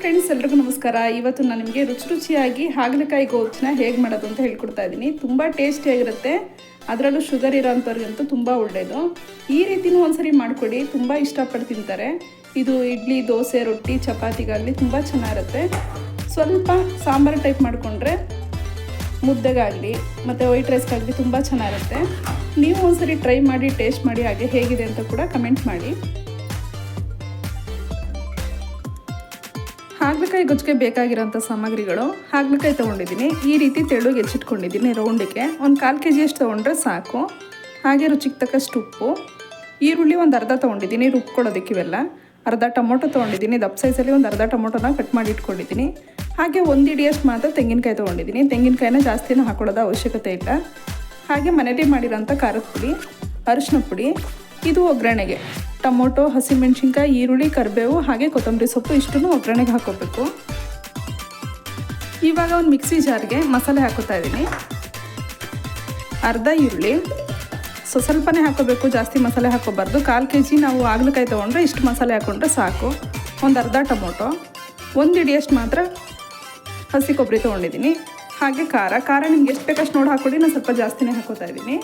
Friends, ಎಲ್ರಿಗೂ ನಮಸ್ಕಾರ. ಇವತ್ತು ನಾನು ನಿಮಗೆ ರುಚಿಯಾಗಿ ಹಾಗಲಕಾಯಿ ಗೋಜ್ನ ಹೇಗೆ ಮಾಡೋದು ಅಂತ ಹೇಳ್ಕೊಡ್ತಾ ಇದ್ದೀನಿ. ತುಂಬ ಟೇಸ್ಟಿಯಾಗಿರುತ್ತೆ, ಅದರಲ್ಲೂ ಶುಗರ್ ಇರೋಂಥವ್ರಿಗಂತೂ ತುಂಬ ಒಳ್ಳೆಯದು. ಈ ರೀತಿಯೂ ಒಂದ್ಸರಿ ಮಾಡಿಕೊಡಿ, ತುಂಬ ಇಷ್ಟಪಟ್ಟು ತಿಂತಾರೆ. ಇದು ಇಡ್ಲಿ, ದೋಸೆ, ರೊಟ್ಟಿ, ಚಪಾತಿಗಾಗಲಿ ತುಂಬ ಚೆನ್ನಾಗಿರುತ್ತೆ. ಸ್ವಲ್ಪ ಸಾಂಬಾರು ಟೈಪ್ ಮಾಡಿಕೊಂಡ್ರೆ ಮುದ್ದೆಗಾಗಲಿ ಮತ್ತು ವೈಟ್ ರೈಸ್ಗಾಗಲಿ ತುಂಬ ಚೆನ್ನಾಗಿರುತ್ತೆ. ನೀವು ಒಂದ್ಸರಿ ಟ್ರೈ ಮಾಡಿ, ಟೇಸ್ಟ್ ಮಾಡಿ, ಹಾಗೆ ಹೇಗಿದೆ ಅಂತ ಕೂಡ ಕಮೆಂಟ್ ಮಾಡಿ. ಹಾಗಲಕಾಯಿ ಗೊಜ್ಜಿಗೆ ಬೇಕಾಗಿರೋಂಥ ಸಾಮಗ್ರಿಗಳು: ಹಾಗಲಕಾಯಿ ತೊಗೊಂಡಿದ್ದೀನಿ, ಈ ರೀತಿ ತೆಳುಗೆ ಹೆಚ್ಚಿಟ್ಕೊಂಡಿದ್ದೀನಿ ರೌಂಡಿಗೆ. ಒಂದು 1/4 kg ಅಷ್ಟು ತೊಗೊಂಡ್ರೆ ಸಾಕು. ಹಾಗೆ ರುಚಿಗೆ ತಕ್ಕಷ್ಟು ಉಪ್ಪು, ಈರುಳ್ಳಿ ಒಂದು ಅರ್ಧ ತೊಗೊಂಡಿದ್ದೀನಿ ರುಬ್ಕೊಡೋದಕ್ಕೆ. ಇವೆಲ್ಲ ಅರ್ಧ ಟೊಮೊಟೊ ತೊಗೊಂಡಿದ್ದೀನಿ, ದಪ್ಪ ಸೈಜಲ್ಲಿ ಒಂದು ಅರ್ಧ ಟೊಮೊಟೊನ ಕಟ್ ಮಾಡಿ ಇಟ್ಕೊಂಡಿದ್ದೀನಿ. ಹಾಗೆ 1 ಹಿಡಿಯಷ್ಟು ಮಾತ್ರ ತೆಂಗಿನಕಾಯಿ ತೊಗೊಂಡಿದ್ದೀನಿ. ತೆಂಗಿನಕಾಯಿನ ಜಾಸ್ತಿನೂ ಹಾಕೊಳ್ಳೋದು ಅವಶ್ಯಕತೆ ಇಲ್ಲ. ಹಾಗೆ ಮನೇಲಿ ಮಾಡಿರೋಂಥ ಖಾರದ ಪುಡಿ, ಅರಿಶಿನ ಪುಡಿ. ಇದು ಒಗ್ಗರಣೆಗೆ ಟೊಮೊಟೊ, ಹಸಿಮೆಣ್ಸಿನ್ಕಾಯಿ, ಈರುಳ್ಳಿ, ಕರಿಬೇವು ಹಾಗೆ ಕೊತ್ತಂಬರಿ ಸೊಪ್ಪು ಇಷ್ಟನ್ನು ಒಗ್ಗರಣೆಗೆ ಹಾಕೋಬೇಕು. ಇವಾಗ ಒಂದು ಮಿಕ್ಸಿ ಜಾರ್ಗೆ ಮಸಾಲೆ ಹಾಕೋತಾ ಇದ್ದೀನಿ. ಅರ್ಧ ಈರುಳ್ಳಿ, ಸ್ವಲ್ಪನೇ ಹಾಕೋಬೇಕು, ಜಾಸ್ತಿ ಮಸಾಲೆ ಹಾಕೋಬಾರ್ದು. 1/4 kg ನಾವು ಹಾಗಲಕಾಯಿ ತೊಗೊಂಡ್ರೆ ಇಷ್ಟು ಮಸಾಲೆ ಹಾಕ್ಕೊಂಡ್ರೆ ಸಾಕು. ಒಂದು ಅರ್ಧ ಟೊಮೊಟೊ, 1 ಹಿಡಿಯಷ್ಟು ಮಾತ್ರ ಹಸಿ ಕೊಬ್ಬರಿ ತೊಗೊಂಡಿದ್ದೀನಿ. ಹಾಗೆ ಖಾರ ನಿಮ್ಗೆ ಎಷ್ಟು ಬೇಕಷ್ಟು ನೋಡಿ ಹಾಕ್ಕೊಳ್ಳಿ. ನಾನು ಸ್ವಲ್ಪ ಜಾಸ್ತಿನೇ ಹಾಕೋತಾ ಇದ್ದೀನಿ.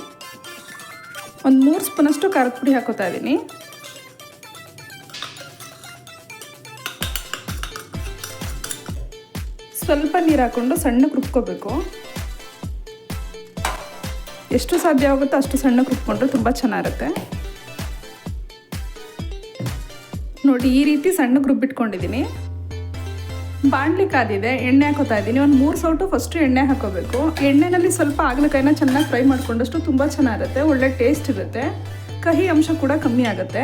ಒಂದು 3 ಸ್ಪೂನಷ್ಟು ಖಾರದ ಪುಡಿ ಹಾಕೋತಾ ಇದ್ದೀನಿ. ಸ್ವಲ್ಪ ನೀರು ಹಾಕ್ಕೊಂಡು ಸಣ್ಣಕ್ಕೆ ರುಬ್ಕೋಬೇಕು. ಎಷ್ಟು ಸಾಧ್ಯ ಆಗುತ್ತೋ ಅಷ್ಟು ಸಣ್ಣಕ್ಕೆ ರುಬ್ಕೊಂಡ್ರೆ ತುಂಬ ಚೆನ್ನಾಗಿರುತ್ತೆ. ನೋಡಿ, ಈ ರೀತಿ ಸಣ್ಣಕ್ಕೆ ರುಬ್ಬಿಟ್ಕೊಂಡಿದ್ದೀನಿ. ಬಾಣಲಿ ಕಾದಿದೆ, ಎಣ್ಣೆ ಹಾಕೋತಾ ಇದ್ದೀನಿ. ಒಂದು 3 ಸೌಟು ಫಸ್ಟು ಎಣ್ಣೆ ಹಾಕೋಬೇಕು. ಎಣ್ಣೆಯಲ್ಲಿ ಸ್ವಲ್ಪ ಹಾಗಲಕಾಯಿನ ಚೆನ್ನಾಗಿ ಫ್ರೈ ಮಾಡ್ಕೊಂಡಷ್ಟು ತುಂಬ ಚೆನ್ನಾಗಿರುತ್ತೆ, ಒಳ್ಳೆ ಟೇಸ್ಟ್ ಇರುತ್ತೆ. ಕಹಿ ಅಂಶ ಕೂಡ ಕಮ್ಮಿ ಆಗುತ್ತೆ.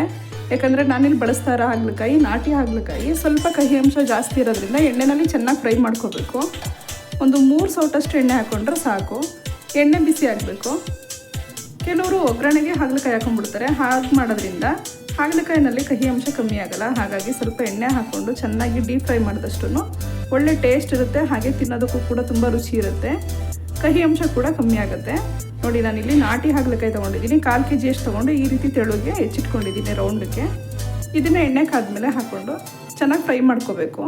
ಯಾಕಂದರೆ ನಾನಿಲ್ಲಿ ಬಳಸ್ತಾ ಇರೋ ಹಾಗಲಕಾಯಿ ನಾಟಿ ಹಾಗಲಕಾಯಿ, ಸ್ವಲ್ಪ ಕಹಿ ಅಂಶ ಜಾಸ್ತಿ ಇರೋದ್ರಿಂದ ಎಣ್ಣೆಯಲ್ಲಿ ಚೆನ್ನಾಗಿ ಫ್ರೈ ಮಾಡ್ಕೋಬೇಕು. ಒಂದು 3 ಸೌಟಷ್ಟು ಎಣ್ಣೆ ಹಾಕ್ಕೊಂಡ್ರೆ ಸಾಕು. ಎಣ್ಣೆ ಬಿಸಿ ಆಗಬೇಕು. ಕೆಲವರು ಒಗ್ಗರಣೆಗೆ ಹಾಗಲಕಾಯಿ ಹಾಕೊಂಡ್ಬಿಡ್ತಾರೆ. ಹಾಗೆ ಮಾಡೋದ್ರಿಂದ ಹಾಗಲಕಾಯಿನಲ್ಲಿ ಕಹಿ ಅಂಶ ಕಮ್ಮಿ ಆಗಲ್ಲ. ಹಾಗಾಗಿ ಸ್ವಲ್ಪ ಎಣ್ಣೆ ಹಾಕ್ಕೊಂಡು ಚೆನ್ನಾಗಿ ಡೀಪ್ ಫ್ರೈ ಮಾಡಿದಷ್ಟು ಒಳ್ಳೆ ಟೇಸ್ಟ್ ಇರುತ್ತೆ. ಹಾಗೆ ತಿನ್ನೋದಕ್ಕೂ ಕೂಡ ತುಂಬ ರುಚಿ ಇರುತ್ತೆ. ಕಹಿ ಅಂಶ ಕೂಡ ಕಮ್ಮಿ ಆಗುತ್ತೆ. ನೋಡಿ, ನಾನಿಲ್ಲಿ ನಾಟಿ ಹಾಗಲಕಾಯಿ ತೊಗೊಂಡಿದ್ದೀನಿ. 1/4 kg ಅಷ್ಟು ತೊಗೊಂಡು ಈ ರೀತಿ ತೆಳುಗೆ ಹೆಚ್ಚಿಟ್ಕೊಂಡಿದ್ದೀನಿ ರೌಂಡಕ್ಕೆ. ಇದನ್ನು ಎಣ್ಣೆ ಕಾದ್ಮೇಲೆ ಹಾಕ್ಕೊಂಡು ಚೆನ್ನಾಗಿ ಫ್ರೈ ಮಾಡ್ಕೋಬೇಕು.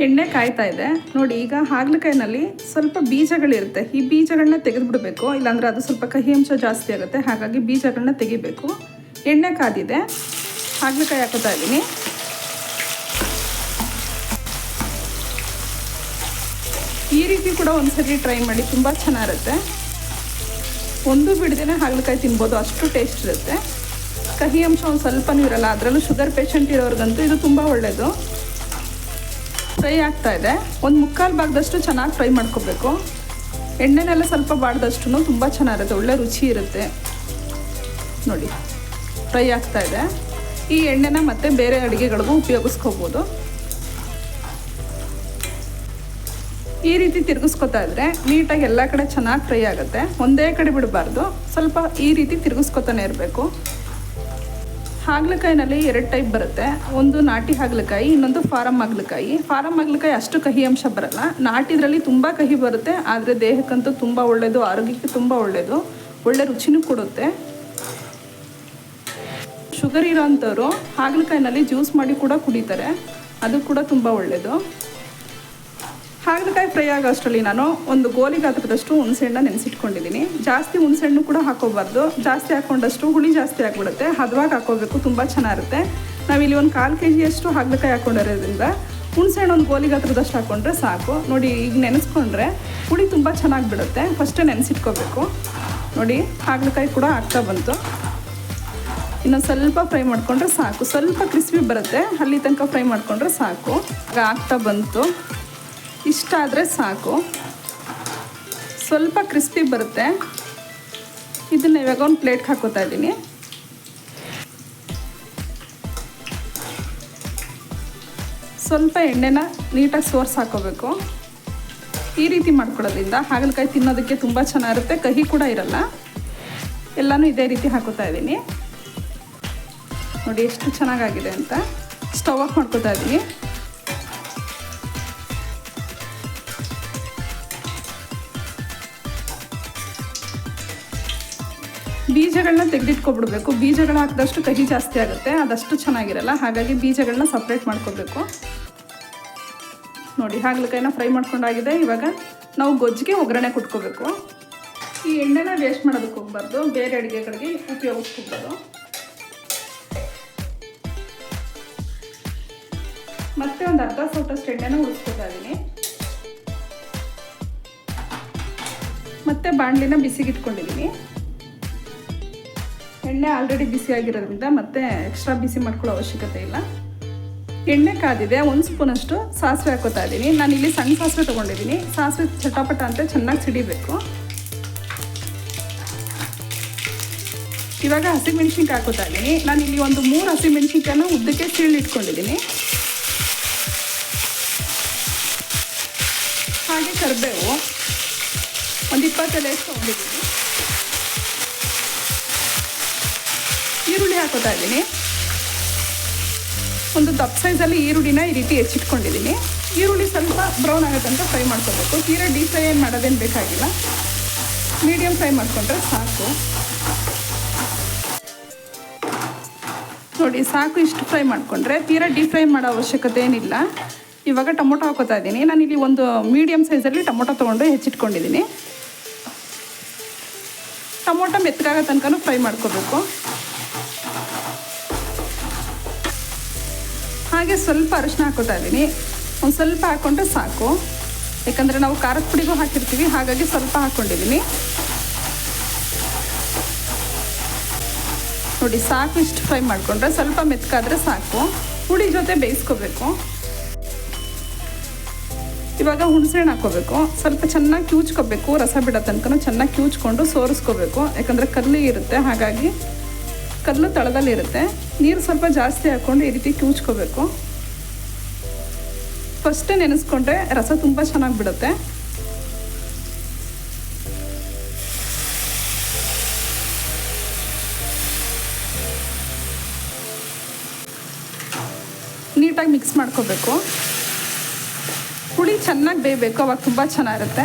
ಎಣ್ಣೆ ಕಾಯ್ತಾ ಇದೆ. ನೋಡಿ, ಈಗ ಹಾಗಲಕಾಯಿನಲ್ಲಿ ಸ್ವಲ್ಪ ಬೀಜಗಳಿರುತ್ತೆ. ಈ ಬೀಜಗಳನ್ನ ತೆಗೆದುಬಿಡಬೇಕು, ಇಲ್ಲಾಂದರೆ ಅದು ಸ್ವಲ್ಪ ಕಹಿ ಅಂಶ ಜಾಸ್ತಿ ಆಗುತ್ತೆ. ಹಾಗಾಗಿ ಬೀಜಗಳನ್ನ ತೆಗಿಬೇಕು. ಎಣ್ಣೆ ಕಾದಿದೆ, ಹಾಗಲಕಾಯಿ ಹಾಕೋತಾ ಇದ್ದೀನಿ. ಈ ರೀತಿ ಕೂಡ ಒಂದ್ಸರಿ ಟ್ರೈ ಮಾಡಿ, ತುಂಬ ಚೆನ್ನಾಗಿರುತ್ತೆ. ಒಂದು ಬಿಡದೇನೆ ಹಾಗಲಕಾಯಿ ತಿನ್ಬೋದು, ಅಷ್ಟು ಟೇಸ್ಟ್ ಇರುತ್ತೆ. ಕಹಿ ಅಂಶ ಒಂದು ಸ್ವಲ್ಪನೂ ಇರಲ್ಲ. ಅದರಲ್ಲೂ ಶುಗರ್ ಪೇಷಂಟ್ ಇರೋರ್ಗಂತೂ ಇದು ತುಂಬ ಒಳ್ಳೆಯದು. ಫ್ರೈ ಆಗ್ತಾ ಇದೆ. ಒಂದು 3/4 ಭಾಗದಷ್ಟು ಚೆನ್ನಾಗಿ ಫ್ರೈ ಮಾಡ್ಕೋಬೇಕು. ಎಣ್ಣೆನೆಲ್ಲ ಸ್ವಲ್ಪ ಬಾಡ್ದಷ್ಟು ತುಂಬ ಚೆನ್ನಾಗಿರುತ್ತೆ, ಒಳ್ಳೆ ರುಚಿ ಇರುತ್ತೆ. ನೋಡಿ, ಫ್ರೈ ಆಗ್ತಾ ಇದೆ. ಈ ಎಣ್ಣೆನ ಮತ್ತೆ ಬೇರೆ ಅಡುಗೆಗಳಿಗೂ ಉಪಯೋಗಿಸ್ಕೋಬೋದು. ಈ ರೀತಿ ತಿರುಗಿಸ್ಕೊತಾ ಇದ್ರೆ ನೀಟಾಗಿ ಎಲ್ಲ ಕಡೆ ಚೆನ್ನಾಗಿ ಫ್ರೈ ಆಗುತ್ತೆ. ಒಂದೇ ಕಡೆ ಬಿಡಬಾರ್ದು, ಸ್ವಲ್ಪ ಈ ರೀತಿ ತಿರುಗಿಸ್ಕೊತಾನೆ ಇರಬೇಕು. ಹಾಗಲಕಾಯಿನಲ್ಲಿ 2 ಟೈಪ್ ಬರುತ್ತೆ. ಒಂದು ನಾಟಿ ಹಾಗಲಕಾಯಿ, ಇನ್ನೊಂದು ಫಾರಮ್ ಹಾಗಲಕಾಯಿ. ಫಾರಮ್ ಹಾಗಲಕಾಯಿ ಅಷ್ಟು ಕಹಿ ಅಂಶ ಬರಲ್ಲ. ನಾಟಿದ್ರಲ್ಲಿ ತುಂಬ ಕಹಿ ಬರುತ್ತೆ, ಆದರೆ ದೇಹಕ್ಕಂತೂ ತುಂಬ ಒಳ್ಳೆಯದು, ಆರೋಗ್ಯಕ್ಕೆ ತುಂಬ ಒಳ್ಳೆಯದು, ಒಳ್ಳೆ ರುಚಿನೂ ಕೊಡುತ್ತೆ. ಶುಗರ್ ಇರೋಂಥವ್ರು ಹಾಗಲಕಾಯಿನಲ್ಲಿ ಜ್ಯೂಸ್ ಮಾಡಿ ಕೂಡ ಕುಡಿತಾರೆ, ಅದು ಕೂಡ ತುಂಬ ಒಳ್ಳೆಯದು. ಹಾಗಲಕಾಯಿ ಫ್ರೈ ಆಗೋ ಅಷ್ಟರಲ್ಲಿ ನಾನು ಒಂದು ಗೋಲಿ ಗಾತ್ರದಷ್ಟು ಹುಣಸೆಹಣ್ಣ ನೆನೆಸಿಟ್ಕೊಂಡಿದ್ದೀನಿ. ಜಾಸ್ತಿ ಹುಣಸೆಹಣ್ಣು ಕೂಡ ಹಾಕೋಬಾರ್ದು, ಜಾಸ್ತಿ ಹಾಕ್ಕೊಂಡಷ್ಟು ಹುಳಿ ಜಾಸ್ತಿ ಆಗಿಬಿಡುತ್ತೆ. ಹದವಾಗಿ ಹಾಕೋಬೇಕು, ತುಂಬ ಚೆನ್ನಾಗಿರುತ್ತೆ. ನಾವಿಲ್ಲಿ ಒಂದು 1/4 kg ಅಷ್ಟು ಹಾಗಲಕಾಯಿ ಹಾಕ್ಕೊಂಡಿರೋದ್ರಿಂದ ಹುಣಸೆಹಣ್ಣು ಒಂದು ಗೋಲಿ ಗಾತ್ರದಷ್ಟು ಹಾಕ್ಕೊಂಡ್ರೆ ಸಾಕು. ನೋಡಿ, ಈಗ ನೆನೆಸ್ಕೊಂಡ್ರೆ ಹುಳಿ ತುಂಬ ಚೆನ್ನಾಗಿ ಬಿಡುತ್ತೆ. ಫಸ್ಟೇ ನೆನೆಸಿಟ್ಕೋಬೇಕು. ನೋಡಿ, ಹಾಗಲಕಾಯಿ ಕೂಡ ಆಗ್ತಾ ಬಂತು. ಇನ್ನೊಂದು ಸ್ವಲ್ಪ ಫ್ರೈ ಮಾಡಿಕೊಂಡ್ರೆ ಸಾಕು. ಸ್ವಲ್ಪ ಕ್ರಿಸ್ಪಿ ಬರುತ್ತೆ, ಅಲ್ಲಿ ತನಕ ಫ್ರೈ ಮಾಡಿಕೊಂಡ್ರೆ ಸಾಕು. ಆಗ ಆಗ್ತಾ ಬಂತು. ಇಷ್ಟ ಆದರೆ ಸಾಕು. ಸ್ವಲ್ಪ ಕ್ರಿಸ್ಪಿ ಬರುತ್ತೆ. ಇದನ್ನು ಇವಾಗ ಒಂದು ಪ್ಲೇಟ್ಗೆ ಹಾಕೋತಾ ಇದ್ದೀನಿ. ಸ್ವಲ್ಪ ಎಣ್ಣೆನ ನೀಟಾಗಿ ಸೋರ್ಸ್ ಹಾಕೋಬೇಕು. ಈ ರೀತಿ ಮಾಡ್ಕೊಳ್ಳೋದ್ರಿಂದ ಹಾಗಲಕಾಯಿ ತಿನ್ನೋದಕ್ಕೆ ತುಂಬ ಚೆನ್ನಾಗಿರುತ್ತೆ, ಕಹಿ ಕೂಡ ಇರಲ್ಲ. ಎಲ್ಲನೂ ಇದೇ ರೀತಿ ಹಾಕೋತಾ ಇದ್ದೀನಿ. ನೋಡಿ ಎಷ್ಟು ಚೆನ್ನಾಗಾಗಿದೆ ಅಂತ. ಸ್ಟವ್ ಆಫ್ ಮಾಡ್ಕೋತಾ ಇದ್ದೀನಿ. ಬೀಜಗಳನ್ನ ತೆಗೆದಿಟ್ಕೊಬಿಡ್ಬೇಕು. ಬೀಜಗಳು ಹಾಕಿದಷ್ಟು ಕಹಿ ಜಾಸ್ತಿ ಆಗುತ್ತೆ, ಅದಷ್ಟು ಚೆನ್ನಾಗಿರಲ್ಲ. ಹಾಗಾಗಿ ಬೀಜಗಳನ್ನ ಸಪ್ರೇಟ್ ಮಾಡ್ಕೋಬೇಕು. ನೋಡಿ ಹಾಗಲಕಾಯಿನ ಫ್ರೈ ಮಾಡ್ಕೊಂಡಾಗಿದೆ. ಇವಾಗ ನಾವು ಗೊಜ್ಜಿಗೆ ಒಗ್ಗರಣೆ ಕೊಟ್ಕೋಬೇಕು. ಈ ಎಣ್ಣೆನ ವೇಸ್ಟ್ ಮಾಡೋದಕ್ಕೆ ಹೋಗ್ಬಾರ್ದು, ಬೇರೆ ಅಡುಗೆಗಳಿಗೆ ಉಪಯೋಗಿಸ್ಕೋಬೋದು. ಮತ್ತೆ ಒಂದು ಅರ್ಧ ಸೌಟಷ್ಟು ಎಣ್ಣೆನ ಉಳಿಸ್ಕೊತಾ ಇದ್ದೀನಿ. ಮತ್ತೆ ಬಾಣಲಿನ ಬಿಸಿಗಿಟ್ಕೊಂಡಿದ್ದೀನಿ. ಎಣ್ಣೆ ಆಲ್ರೆಡಿ ಬಿಸಿಯಾಗಿರೋದ್ರಿಂದ ಮತ್ತೆ ಎಕ್ಸ್ಟ್ರಾ ಬಿಸಿ ಮಾಡ್ಕೊಳ್ಳೋ ಅವಶ್ಯಕತೆ ಇಲ್ಲ. ಎಣ್ಣೆ ಕಾದಿದೆ. 1 ಸ್ಪೂನಷ್ಟು ಸಾಸಿವೆ ಹಾಕೋತಾ ಇದ್ದೀನಿ. ನಾನಿಲ್ಲಿ ಸಣ್ಣ ಸಾಸಿವೆ ತೊಗೊಂಡಿದ್ದೀನಿ. ಸಾಸಿವೆ ಚಟಾಪಟ ಅಂತ ಚೆನ್ನಾಗಿ ಸಿಡಿಬೇಕು. ಇವಾಗ ಹಸಿಮೆಣ್ಸಿನ್ಕಾಯಿ ಹಾಕೋತಾ ಇದ್ದೀನಿ. ನಾನಿಲ್ಲಿ ಒಂದು 3 ಹಸಿಮೆಣ್ಸಿನ್ಕಾಯಿನ ಉದ್ದಕ್ಕೆ ಸೀಳಿಟ್ಕೊಂಡಿದ್ದೀನಿ. ಹಾಗೆ ಕರಿಬೇವು ಒಂದು 20 ಎಲೆ ತೊಗೊಂಡಿದ್ದೀನಿ. ಈರುಳ್ಳಿ ಹಾಕೋತಾ ಇದ್ದೀನಿ. ಒಂದು ದಪ್ಪ ಸೈಜಲ್ಲಿ ಈರುಳ್ಳಿನ ಈ ರೀತಿ ಹೆಚ್ಚಿಟ್ಕೊಂಡಿದ್ದೀನಿ. ಈರುಳ್ಳಿ ಸ್ವಲ್ಪ ಬ್ರೌನ್ ಆಗೋ ತನಕ ಫ್ರೈ ಮಾಡ್ಕೋಬೇಕು. ತೀರಾ ಡೀಪ್ ಫ್ರೈ ಏನು ಮಾಡೋದೇನು ಬೇಕಾಗಿಲ್ಲ, ಮೀಡಿಯಮ್ ಫ್ರೈ ಮಾಡಿಕೊಂಡ್ರೆ ಸಾಕು. ನೋಡಿ ಸಾಕು, ಇಷ್ಟು ಫ್ರೈ ಮಾಡಿಕೊಂಡ್ರೆ ತೀರಾ ಡೀಪ್ ಫ್ರೈ ಮಾಡೋ ಅವಶ್ಯಕತೆ ಏನಿಲ್ಲ. ಇವಾಗ ಟೊಮೊಟೊ ಹಾಕೋತಾ ಇದ್ದೀನಿ. ನಾನಿಲ್ಲಿ ಒಂದು ಮೀಡಿಯಮ್ ಸೈಜಲ್ಲಿ ಟೊಮೊಟೊ ತೊಗೊಂಡು ಹೆಚ್ಚಿಟ್ಕೊಂಡಿದ್ದೀನಿ. ಟೊಮೊಟೊ ಮೆತ್ತಗಾಗೋ ತನಕ ಫ್ರೈ ಮಾಡ್ಕೋಬೇಕು. ಹಾಗೆ ಸ್ವಲ್ಪ ಅರಿಶಿನ ಹಾಕೋತಾ ಇದ್ದೀನಿ. ಒಂದು ಸ್ವಲ್ಪ ಹಾಕ್ಕೊಂಡ್ರೆ ಸಾಕು, ಯಾಕಂದರೆ ನಾವು ಖಾರದ ಪುಡಿಗೂ ಹಾಕಿರ್ತೀವಿ, ಹಾಗಾಗಿ ಸ್ವಲ್ಪ ಹಾಕ್ಕೊಂಡಿದ್ದೀನಿ. ನೋಡಿ ಸಾಕು, ಇಷ್ಟು ಫ್ರೈ ಮಾಡಿಕೊಂಡ್ರೆ ಸ್ವಲ್ಪ ಮೆತ್ತಗಾದರೆ ಸಾಕು. ಹುಳಿ ಜೊತೆ ಬೇಯಿಸ್ಕೋಬೇಕು. ಇವಾಗ ಹುಣಸೆಹಣ್ಣು ಹಾಕ್ಕೋಬೇಕು. ಸ್ವಲ್ಪ ಚೆನ್ನಾಗಿ ಕ್ಯೂಚ್ಕೋಬೇಕು. ರಸ ಬಿಡೋ ತನಕ ಚೆನ್ನಾಗಿ ಕ್ಯೂಚ್ಕೊಂಡು ಸೋರಿಸ್ಕೋಬೇಕು. ಯಾಕಂದರೆ ಕಲ್ಲು ಇರುತ್ತೆ, ಹಾಗಾಗಿ ಕಲ್ಲು ತಳದಲ್ಲಿರುತ್ತೆ. ನೀರು ಸ್ವಲ್ಪ ಜಾಸ್ತಿ ಹಾಕ್ಕೊಂಡು ಈ ರೀತಿ ಕ್ಯೂಚ್ಕೋಬೇಕು. ಫಸ್ಟೇ ನೆನೆಸ್ಕೊಂಡ್ರೆ ರಸ ತುಂಬ ಚೆನ್ನಾಗಿ ಬಿಡುತ್ತೆ. ನೀಟಾಗಿ ಮಿಕ್ಸ್ ಮಾಡ್ಕೋಬೇಕು. ಹುಳಿ ಚೆನ್ನಾಗಿ ಬೇಯಬೇಕು, ಅವಾಗ ತುಂಬ ಚೆನ್ನಾಗಿರುತ್ತೆ.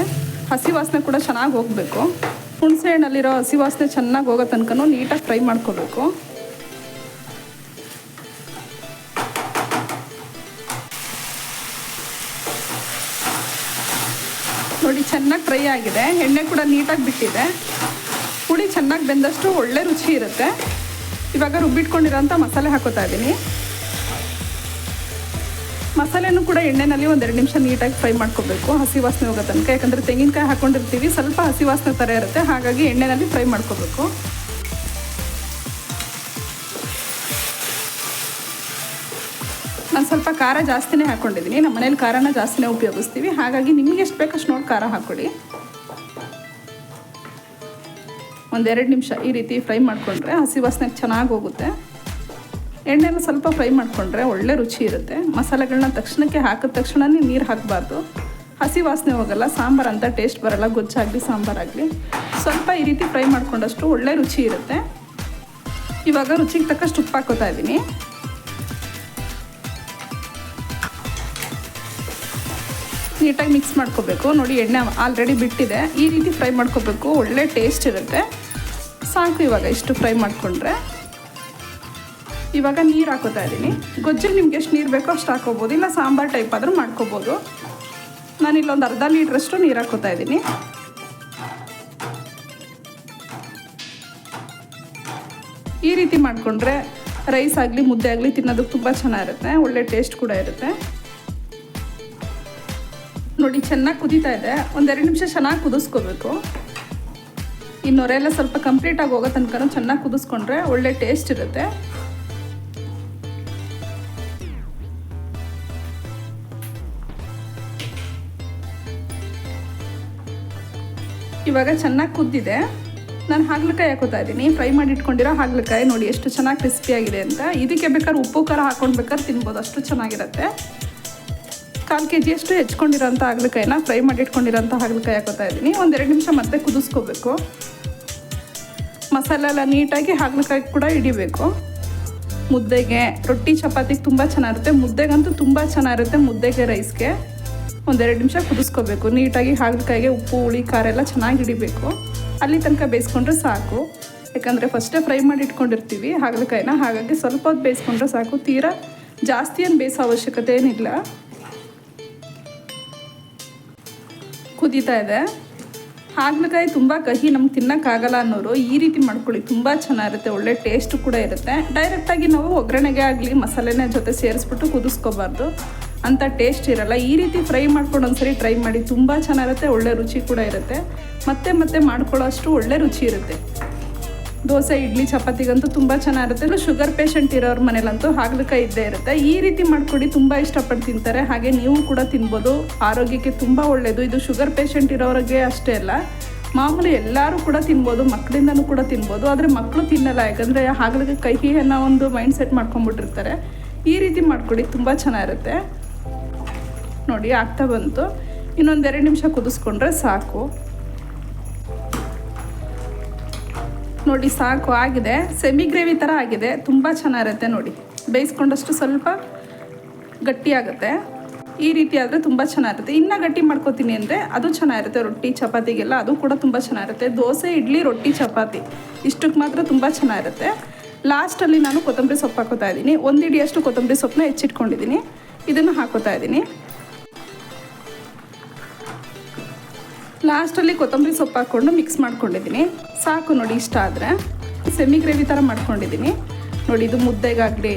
ಹಸಿ ವಾಸನೆ ಕೂಡ ಚೆನ್ನಾಗಿ ಹೋಗಬೇಕು. ಹುಣಸೆ ಹಣ್ಣಲ್ಲಿರೋ ಹಸಿ ವಾಸನೆ ಚೆನ್ನಾಗಿ ಹೋಗೋ ತನಕ ನೀಟಾಗಿ ಫ್ರೈ ಮಾಡ್ಕೋಬೇಕು. ನೋಡಿ ಚೆನ್ನಾಗಿ ಫ್ರೈ ಆಗಿದೆ. ಎಣ್ಣೆ ಕೂಡ ನೀಟಾಗಿ ಬಿಟ್ಟಿದೆ. ಹುಳಿ ಚೆನ್ನಾಗಿ ಬೆಂದಷ್ಟು ಒಳ್ಳೆ ರುಚಿ ಇರುತ್ತೆ. ಇವಾಗ ರುಬ್ಬಿಟ್ಕೊಂಡಿರೋಂಥ ಮಸಾಲೆ ಹಾಕೋತಾ ಇದ್ದೀನಿ. ಮಸಾಲೆನೂ ಕೂಡ ಎಣ್ಣೆಯಲ್ಲಿ 1-2 ನಿಮಿಷ ನೀಟಾಗಿ ಫ್ರೈ ಮಾಡ್ಕೋಬೇಕು, ಹಸಿ ವಾಸನೆ ಹೋಗೋ ತನಕ. ಯಾಕಂದರೆ ತೆಂಗಿನಕಾಯಿ ಹಾಕ್ಕೊಂಡಿರ್ತೀವಿ, ಸ್ವಲ್ಪ ಹಸಿ ವಾಸನೆ ಥರ ಇರುತ್ತೆ, ಹಾಗಾಗಿ ಎಣ್ಣೆಯಲ್ಲಿ ಫ್ರೈ ಮಾಡ್ಕೋಬೇಕು. ನಾನು ಸ್ವಲ್ಪ ಖಾರ ಜಾಸ್ತಿನೇ ಹಾಕ್ಕೊಂಡಿದ್ದೀನಿ. ನಮ್ಮ ಮನೇಲಿ ಖಾರನ ಜಾಸ್ತಿನೇ ಉಪಯೋಗಿಸ್ತೀವಿ, ಹಾಗಾಗಿ ನಿಮಗೆ ಎಷ್ಟು ಬೇಕಷ್ಟು ನೋಡಿ ಖಾರ ಹಾಕ್ಕೊಳ್ಳಿ. 1-2 ನಿಮಿಷ ಈ ರೀತಿ ಫ್ರೈ ಮಾಡಿಕೊಂಡ್ರೆ ಹಸಿ ವಾಸನೆ ಚೆನ್ನಾಗಿ ಹೋಗುತ್ತೆ. ಎಣ್ಣೆನ ಸ್ವಲ್ಪ ಫ್ರೈ ಮಾಡಿಕೊಂಡ್ರೆ ಒಳ್ಳೆ ರುಚಿ ಇರುತ್ತೆ. ಮಸಾಲೆಗಳನ್ನ ತಕ್ಷಣಕ್ಕೆ ಹಾಕಿದ ತಕ್ಷಣವೇ ನೀರು ಹಾಕಬಾರ್ದು, ಹಸಿ ವಾಸನೆ ಹೋಗಲ್ಲ, ಸಾಂಬಾರು ಅಂತ ಟೇಸ್ಟ್ ಬರಲ್ಲ. ಗೊಜ್ಜಾಗಲಿ ಸಾಂಬಾರಾಗಲಿ ಸ್ವಲ್ಪ ಈ ರೀತಿ ಫ್ರೈ ಮಾಡ್ಕೊಂಡಷ್ಟು ಒಳ್ಳೆ ರುಚಿ ಇರುತ್ತೆ. ಇವಾಗ ರುಚಿಗೆ ತಕ್ಕಷ್ಟು ಉಪ್ಪು ಹಾಕೋತಾ ಇದ್ದೀನಿ. ನೀಟಾಗಿ ಮಿಕ್ಸ್ ಮಾಡ್ಕೋಬೇಕು. ನೋಡಿ ಎಣ್ಣೆ ಆಲ್ರೆಡಿ ಬಿಟ್ಟಿದೆ. ಈ ರೀತಿ ಫ್ರೈ ಮಾಡ್ಕೋಬೇಕು, ಒಳ್ಳೆ ಟೇಸ್ಟ್ ಇರುತ್ತೆ. ಸಾಕು, ಇವಾಗ ಇಷ್ಟು ಫ್ರೈ ಮಾಡಿಕೊಂಡ್ರೆ. ಇವಾಗ ನೀರು ಹಾಕೋತಾ ಇದ್ದೀನಿ. ಗೊಜ್ಜಿಗೆ ನಿಮ್ಗೆ ಎಷ್ಟು ನೀರು ಬೇಕೋ ಅಷ್ಟು ಹಾಕೋಬೋದು, ಇಲ್ಲ ಸಾಂಬಾರು ಟೈಪ್ ಆದರೂ ಮಾಡ್ಕೋಬೋದು. ನಾನಿಲ್ಲೊಂದು ಅರ್ಧ ಲೀಟ್ರಷ್ಟು ನೀರು ಹಾಕೋತಾ ಇದ್ದೀನಿ. ಈ ರೀತಿ ಮಾಡಿಕೊಂಡ್ರೆ ರೈಸ್ ಆಗಲಿ ಮುದ್ದೆ ಆಗಲಿ ತಿನ್ನೋದಕ್ಕೆ ತುಂಬ ಚೆನ್ನಾಗಿರುತ್ತೆ, ಒಳ್ಳೆ ಟೇಸ್ಟ್ ಕೂಡ ಇರುತ್ತೆ. ನೋಡಿ ಚೆನ್ನಾಗಿ ಕುದೀತಾ ಇದೆ. 1-2 ನಿಮಿಷ ಚೆನ್ನಾಗಿ ಕುದಿಸ್ಕೋಬೇಕು. ಈ ನೊರೆಲ್ಲ ಸ್ವಲ್ಪ ಕಂಪ್ಲೀಟಾಗಿ ಹೋಗೋ ತನಕ ಚೆನ್ನಾಗಿ ಕುದಿಸ್ಕೊಂಡ್ರೆ ಒಳ್ಳೆ ಟೇಸ್ಟ್ ಇರುತ್ತೆ. ಇವಾಗ ಚೆನ್ನಾಗಿ ಕುದ್ದಿದೆ. ನಾನು ಹಾಗಲಕಾಯಿ ಹಾಕೋತಾ ಇದ್ದೀನಿ. ಫ್ರೈ ಮಾಡಿ ಇಟ್ಕೊಂಡಿರೋ ಹಾಗಲಕಾಯಿ ನೋಡಿ ಎಷ್ಟು ಚೆನ್ನಾಗಿ ಕ್ರಿಸ್ಪಿಯಾಗಿದೆ ಅಂತ. ಇದಕ್ಕೆ ಬೇಕಾದ್ರೆ ಉಪ್ಪು ಖಾರ ಹಾಕ್ಕೊಂಡು ಬೇಕಾದ್ರೆ ತಿನ್ಬೋದು, ಅಷ್ಟು ಚೆನ್ನಾಗಿರುತ್ತೆ. 1/4 kg ಹೆಚ್ಕೊಂಡಿರೋಂಥ ಹಾಗಲಕಾಯಿನ ಫ್ರೈ ಮಾಡಿ ಇಟ್ಕೊಂಡಿರೋಂಥ ಹಾಗಲಕಾಯಿ ಹಾಕೋತಾ ಇದ್ದೀನಿ. 1-2 ನಿಮಿಷ ಮತ್ತೆ ಕುದಿಸ್ಕೋಬೇಕು. ಮಸಾಲೆ ಎಲ್ಲ ನೀಟಾಗಿ ಹಾಗಲಕಾಯಿ ಕೂಡ ಹಿಡಿಬೇಕು. ಮುದ್ದೆಗೆ, ರೊಟ್ಟಿ, ಚಪಾತಿಗೆ ತುಂಬ ಚೆನ್ನಾಗಿರುತ್ತೆ. ಮುದ್ದೆಗಂತೂ ತುಂಬ ಚೆನ್ನಾಗಿರುತ್ತೆ. ಮುದ್ದೆಗೆ, ರೈಸ್ಗೆ 1-2 ನಿಮಿಷ ಕುದಿಸ್ಕೋಬೇಕು. ನೀಟಾಗಿ ಹಾಗಲಕಾಯಿಗೆ ಉಪ್ಪು, ಹುಳಿ, ಖಾರ ಎಲ್ಲ ಚೆನ್ನಾಗಿ ಹಿಡಿಬೇಕು. ಅಲ್ಲಿ ತನಕ ಬೇಯಿಸ್ಕೊಂಡ್ರೆ ಸಾಕು. ಯಾಕಂದರೆ ಫಸ್ಟೇ ಫ್ರೈ ಮಾಡಿ ಇಟ್ಕೊಂಡಿರ್ತೀವಿ ಹಾಗಲಕಾಯಿನ, ಹಾಗಾಗಿ ಸ್ವಲ್ಪ ಹೊತ್ತು ಬೇಯಿಸ್ಕೊಂಡ್ರೆ ಸಾಕು. ತೀರಾ ಜಾಸ್ತಿ ಏನು ಬೇಯಿಸೋ ಅವಶ್ಯಕತೆ ಏನಿಲ್ಲ. ಕುದೀತಾ ಇದೆ. ಹಾಗಲಕಾಯಿ ತುಂಬ ಕಹಿ ನಮ್ಗೆ ತಿನ್ನೋಕ್ಕಾಗಲ್ಲ ಅನ್ನೋರು ಈ ರೀತಿ ಮಾಡ್ಕೊಳ್ಳಿ, ತುಂಬ ಚೆನ್ನಾಗಿರುತ್ತೆ, ಒಳ್ಳೆ ಟೇಸ್ಟು ಕೂಡ ಇರುತ್ತೆ. ಡೈರೆಕ್ಟಾಗಿ ನಾವು ಒಗ್ಗರಣೆಗೆ ಆಗಲಿ ಮಸಾಲೆನ ಜೊತೆ ಸೇರಿಸ್ಬಿಟ್ಟು ಕುದಿಸ್ಕೋಬಾರ್ದು, ಅಂಥ ಟೇಸ್ಟ್ ಇರಲ್ಲ. ಈ ರೀತಿ ಫ್ರೈ ಮಾಡ್ಕೊಂಡು ಒಂದ್ಸರಿ ಟ್ರೈ ಮಾಡಿ, ತುಂಬ ಚೆನ್ನಾಗಿರುತ್ತೆ, ಒಳ್ಳೆ ರುಚಿ ಕೂಡ ಇರುತ್ತೆ. ಮತ್ತೆ ಮತ್ತೆ ಮಾಡ್ಕೊಳ್ಳೋ ಅಷ್ಟು ಒಳ್ಳೆ ರುಚಿ ಇರುತ್ತೆ. ದೋಸೆ, ಇಡ್ಲಿ, ಚಪಾತಿಗಂತೂ ತುಂಬ ಚೆನ್ನಾಗಿರುತ್ತೆ. ಶುಗರ್ ಪೇಷಂಟ್ ಇರೋರ ಮನೇಲಂತೂ ಹಾಗಲಕಾಯಿ ಇದ್ದೇ ಇರುತ್ತೆ. ಈ ರೀತಿ ಮಾಡ್ಕೊಡಿ, ತುಂಬ ಇಷ್ಟಪಟ್ಟು ತಿಂತಾರೆ. ಹಾಗೆ ನೀವು ಕೂಡ ತಿನ್ಬೋದು, ಆರೋಗ್ಯಕ್ಕೆ ತುಂಬ ಒಳ್ಳೆಯದು. ಇದು ಶುಗರ್ ಪೇಷಂಟ್ ಇರೋರಿಗೆ ಅಷ್ಟೇ ಅಲ್ಲ, ಮಾಮೂಲಿ ಎಲ್ಲರೂ ಕೂಡ ತಿನ್ಬೋದು, ಮಕ್ಕಳಿಂದನೂ ಕೂಡ ತಿನ್ಬೋದು. ಆದರೆ ಮಕ್ಕಳು ತಿನ್ನಲ್ಲ, ಯಾಕಂದರೆ ಹಾಗಲಕಾಯಿ ಕಹಿ ಅನ್ನೋ ಒಂದು ಮೈಂಡ್ ಸೆಟ್ ಮಾಡ್ಕೊಂಡ್ಬಿಟ್ಟಿರ್ತಾರೆ. ಈ ರೀತಿ ಮಾಡ್ಕೊಡಿ, ತುಂಬ ಚೆನ್ನಾಗಿರುತ್ತೆ. ನೋಡಿ ಆಗ್ತಾ ಬಂತು, ಇನ್ನೊಂದು 2 ನಿಮಿಷ ಕುದಿಸ್ಕೊಂಡ್ರೆ ಸಾಕು. ನೋಡಿ ಸಾಕು, ಆಗಿದೆ. ಸೆಮಿ ಗ್ರೇವಿ ಥರ ಆಗಿದೆ, ತುಂಬ ಚೆನ್ನಾಗಿರುತ್ತೆ. ನೋಡಿ ಬೇಯಿಸ್ಕೊಂಡಷ್ಟು ಸ್ವಲ್ಪ ಗಟ್ಟಿಯಾಗುತ್ತೆ. ಈ ರೀತಿ ಆದರೆ ತುಂಬ ಚೆನ್ನಾಗಿರುತ್ತೆ. ಇನ್ನೂ ಗಟ್ಟಿ ಮಾಡ್ಕೋತೀನಿ ಅಂದರೆ ಅದು ಚೆನ್ನಾಗಿರುತ್ತೆ, ರೊಟ್ಟಿ ಚಪಾತಿಗೆಲ್ಲ ಅದು ಕೂಡ ತುಂಬ ಚೆನ್ನಾಗಿರುತ್ತೆ. ದೋಸೆ, ಇಡ್ಲಿ, ರೊಟ್ಟಿ, ಚಪಾತಿ ಇಷ್ಟಕ್ಕೆ ಮಾತ್ರ ತುಂಬ ಚೆನ್ನಾಗಿರುತ್ತೆ. ಲಾಸ್ಟಲ್ಲಿ ನಾನು ಕೊತ್ತಂಬರಿ ಸೊಪ್ಪು ಹಾಕೋತಾ ಇದ್ದೀನಿ. 1 ಹಿಡಿಯಷ್ಟು ಕೊತ್ತಂಬರಿ ಸೊಪ್ಪನ್ನ ಹೆಚ್ಚಿಟ್ಕೊಂಡಿದ್ದೀನಿ, ಇದನ್ನು ಹಾಕೋತಾ ಇದ್ದೀನಿ. ಲಾಸ್ಟಲ್ಲಿ ಕೊತ್ತಂಬರಿ ಸೊಪ್ಪು ಹಾಕ್ಕೊಂಡು ಮಿಕ್ಸ್ ಮಾಡ್ಕೊಂಡಿದ್ದೀನಿ. ಸಾಕು ನೋಡಿ, ಇಷ್ಟ ಆದರೆ ಸೆಮಿ ಗ್ರೇವಿ ಥರ ಮಾಡ್ಕೊಂಡಿದ್ದೀನಿ. ನೋಡಿ ಇದು ಮುದ್ದೆಗಾಗಲಿ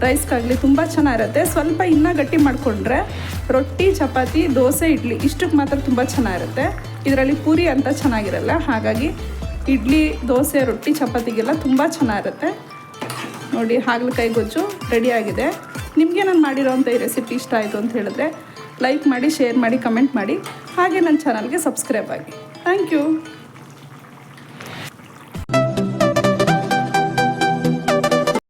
ರೈಸ್ಗಾಗಲಿ ತುಂಬ ಚೆನ್ನಾಗಿರುತ್ತೆ. ಸ್ವಲ್ಪ ಇನ್ನೂ ಗಟ್ಟಿ ಮಾಡಿಕೊಂಡ್ರೆ ರೊಟ್ಟಿ, ಚಪಾತಿ, ದೋಸೆ, ಇಡ್ಲಿ ಇಷ್ಟಕ್ಕೆ ಮಾತ್ರ ತುಂಬ ಚೆನ್ನಾಗಿರುತ್ತೆ. ಇದರಲ್ಲಿ ಪೂರಿ ಅಂತ ಚೆನ್ನಾಗಿರಲ್ಲ. ಹಾಗಾಗಿ ಇಡ್ಲಿ, ದೋಸೆ, ರೊಟ್ಟಿ, ಚಪಾತಿಗೆಲ್ಲ ತುಂಬ ಚೆನ್ನಾಗಿರುತ್ತೆ. ನೋಡಿ ಹಾಗಲಕಾಯಿ ಗೊಜ್ಜು ರೆಡಿಯಾಗಿದೆ. ನಿಮಗೆ ನಾನು ಮಾಡಿರೋಂಥ ಈ ರೆಸಿಪಿ ಇಷ್ಟ ಆಯಿತು ಅಂತ ಹೇಳಿದ್ರೆ ಲೈಕ್ ಮಾಡಿ, ಶೇರ್ ಮಾಡಿ, ಕಮೆಂಟ್ ಮಾಡಿ. ಹಾಗೆ ನನ್ನ ಚಾನಲ್ಗೆ ಸಬ್ಸ್ಕ್ರೈಬ್ ಆಗಿ. Thank you.